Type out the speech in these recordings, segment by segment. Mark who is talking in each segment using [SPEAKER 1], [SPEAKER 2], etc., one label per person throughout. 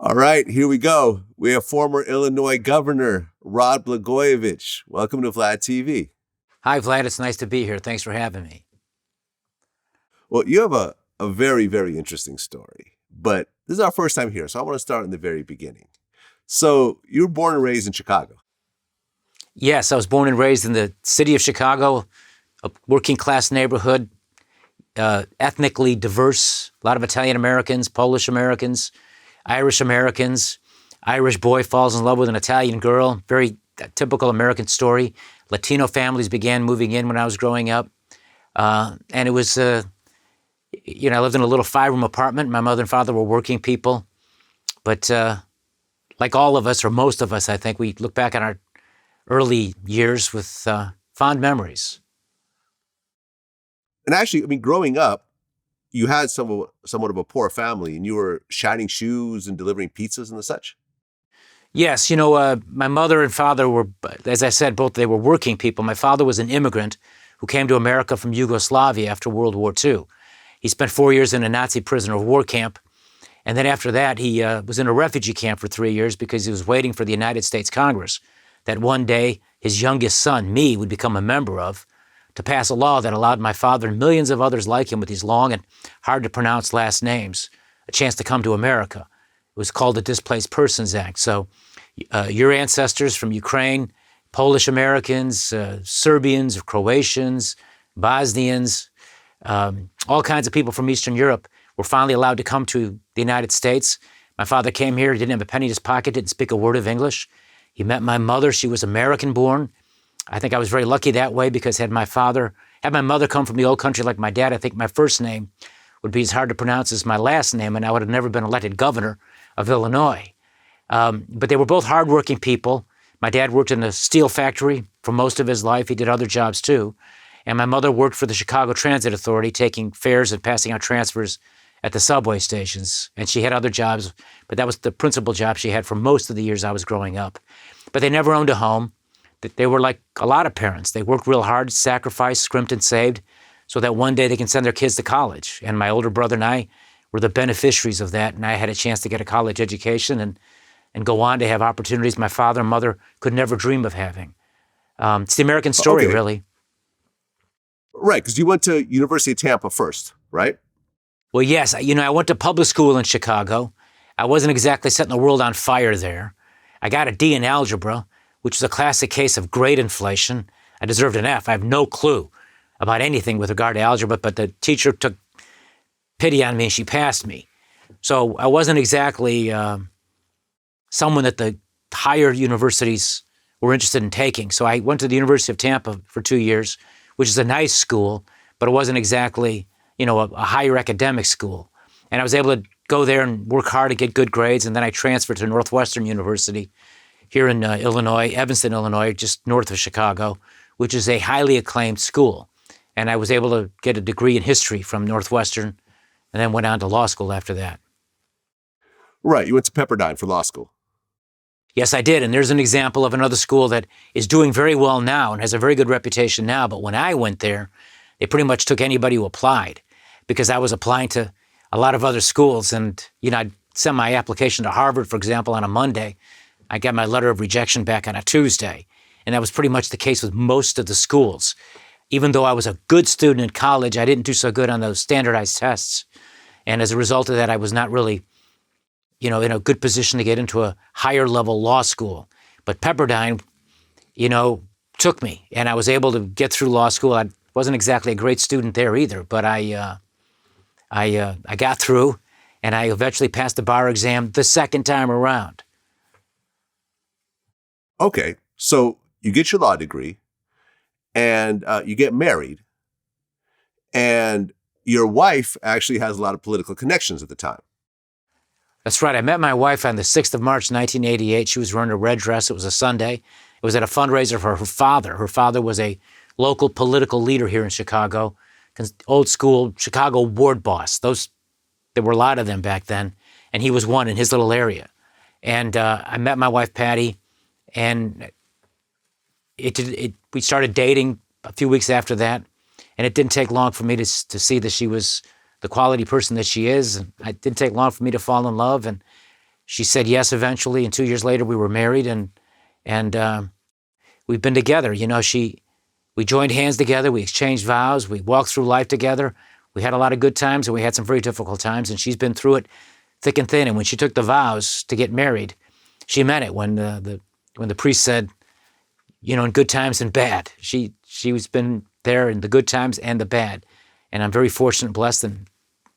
[SPEAKER 1] All right, here we go. We have former Illinois Governor Rod Blagojevich. Welcome to Vlad TV.
[SPEAKER 2] Hi, Vlad. It's nice to be here. Thanks for having me.
[SPEAKER 1] Well, you have a very, very interesting story, but this is our first time here, so I want to start in the very beginning. So you were born and raised in Chicago.
[SPEAKER 2] Yes, I was born and raised in the city of Chicago, a working class neighborhood, ethnically diverse, a lot of Italian Americans, Polish Americans, Irish Americans. Irish boy falls in love with an Italian girl, very typical American story. Latino families began moving in when I was growing up. And it was, I lived in a little 5-room apartment. My mother and father were working people. But like all of us, or most of us, I think, we look back on our early years with fond memories.
[SPEAKER 1] And actually, growing up, you had somewhat of a poor family, and you were shining shoes and delivering pizzas and the such.
[SPEAKER 2] Yes, my mother and father were, as I said, they were working people. My father was an immigrant who came to America from Yugoslavia after World War II. He spent 4 years in a Nazi prisoner of war camp, and then after that, he was in a refugee camp for 3 years because he was waiting for the United States Congress that one day his youngest son, me, would become a member of, to pass a law that allowed my father and millions of others like him with these long and hard-to-pronounce last names a chance to come to America. It was called the Displaced Persons Act. So your ancestors from Ukraine, Polish Americans, Serbians, Croatians, Bosnians, all kinds of people from Eastern Europe were finally allowed to come to the United States. My father came here, didn't have a penny in his pocket, didn't speak a word of English. He met my mother. She was American-born. I think I was very lucky that way because had my mother come from the old country like my dad, I think my first name would be as hard to pronounce as my last name, and I would have never been elected governor of Illinois. But they were both hardworking people. My dad worked in a steel factory for most of his life. He did other jobs too. And my mother worked for the Chicago Transit Authority, taking fares and passing out transfers at the subway stations. And she had other jobs, but that was the principal job she had for most of the years I was growing up. But they never owned a home. They were like a lot of parents. They worked real hard, sacrificed, scrimped, and saved so that one day they can send their kids to college. And my older brother and I were the beneficiaries of that, and I had a chance to get a college education and go on to have opportunities my father and mother could never dream of having. It's the American story, really.
[SPEAKER 1] Right, because you went to University of Tampa first, right?
[SPEAKER 2] Well, yes. I went to public school in Chicago. I wasn't exactly setting the world on fire there. I got a D in algebra, which was a classic case of grade inflation. I deserved an F. I have no clue about anything with regard to algebra, but the teacher took pity on me and she passed me. So I wasn't exactly someone that the higher universities were interested in taking. So I went to the University of Tampa for 2 years, which is a nice school, but it wasn't exactly, a higher academic school. And I was able to go there and work hard to get good grades, and then I transferred to Northwestern University here in Illinois, Evanston, Illinois, just north of Chicago, which is a highly acclaimed school. And I was able to get a degree in history from Northwestern and then went on to law school after that.
[SPEAKER 1] Right. You went to Pepperdine for law school.
[SPEAKER 2] Yes, I did. And there's an example of another school that is doing very well now and has a very good reputation now. But when I went there, they pretty much took anybody who applied because I was applying to a lot of other schools. And, I'd send my application to Harvard, for example, on a Monday. I got my letter of rejection back on a Tuesday. And that was pretty much the case with most of the schools. Even though I was a good student in college, I didn't do so good on those standardized tests. And as a result of that, I was not really, in a good position to get into a higher level law school. But Pepperdine, took me. And I was able to get through law school. I wasn't exactly a great student there either, but I got through, and I eventually passed the bar exam the second time around.
[SPEAKER 1] Okay, so you get your law degree, and you get married, and your wife actually has a lot of political connections at the time.
[SPEAKER 2] That's right. I met my wife on the 6th of March, 1988. She was wearing a red dress. It was a Sunday. It was at a fundraiser for her father. Her father was a local political leader here in Chicago, old school Chicago ward boss. There were a lot of them back then, and he was one in his little area. And I met my wife, Patti, and we started dating a few weeks after that, and it didn't take long for me to see that she was the quality person that she is. And it didn't take long for me to fall in love, and She said yes eventually, and 2 years later we were married, and we've been together. We joined hands together, we exchanged vows, we walked through life together. We had a lot of good times, and we had some very difficult times, and she's been through it thick and thin. And when she took the vows to get married, she meant it. When the priest said, in good times and bad, she's been there in the good times and the bad. And I'm very fortunate and blessed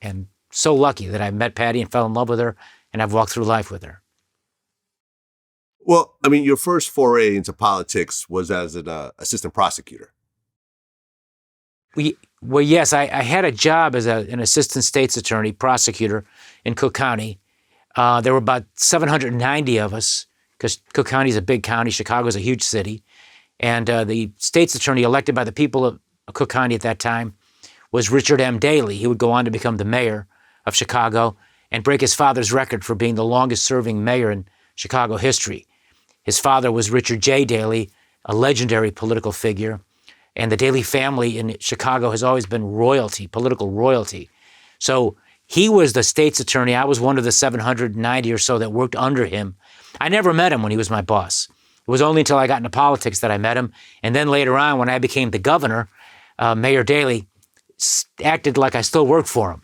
[SPEAKER 2] and so lucky that I met Patti and fell in love with her, and I've walked through life with her.
[SPEAKER 1] Well, I mean, your first foray into politics was as an assistant prosecutor.
[SPEAKER 2] Well, yes, I had a job as an assistant state's attorney, prosecutor in Cook County. There were about 790 of us, because Cook County is a big county, Chicago is a huge city. And the state's attorney elected by the people of Cook County at that time was Richard M. Daley. He would go on to become the mayor of Chicago and break his father's record for being the longest-serving mayor in Chicago history. His father was Richard J. Daley, a legendary political figure. And the Daley family in Chicago has always been royalty, political royalty. So he was the state's attorney. I was one of the 790 or so that worked under him. I never met him when he was my boss. It was only until I got into politics that I met him. And then later on, when I became the governor, Mayor Daley acted like I still worked for him.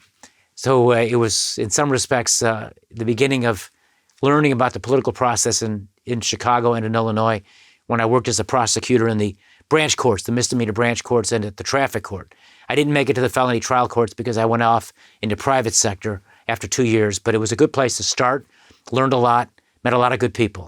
[SPEAKER 2] So it was, in some respects, the beginning of learning about the political process in Chicago and in Illinois when I worked as a prosecutor in the branch courts, the misdemeanor branch courts, and at the traffic court. I didn't make it to the felony trial courts because I went off into private sector after 2 years, but it was a good place to start, learned a lot, met a lot of good people.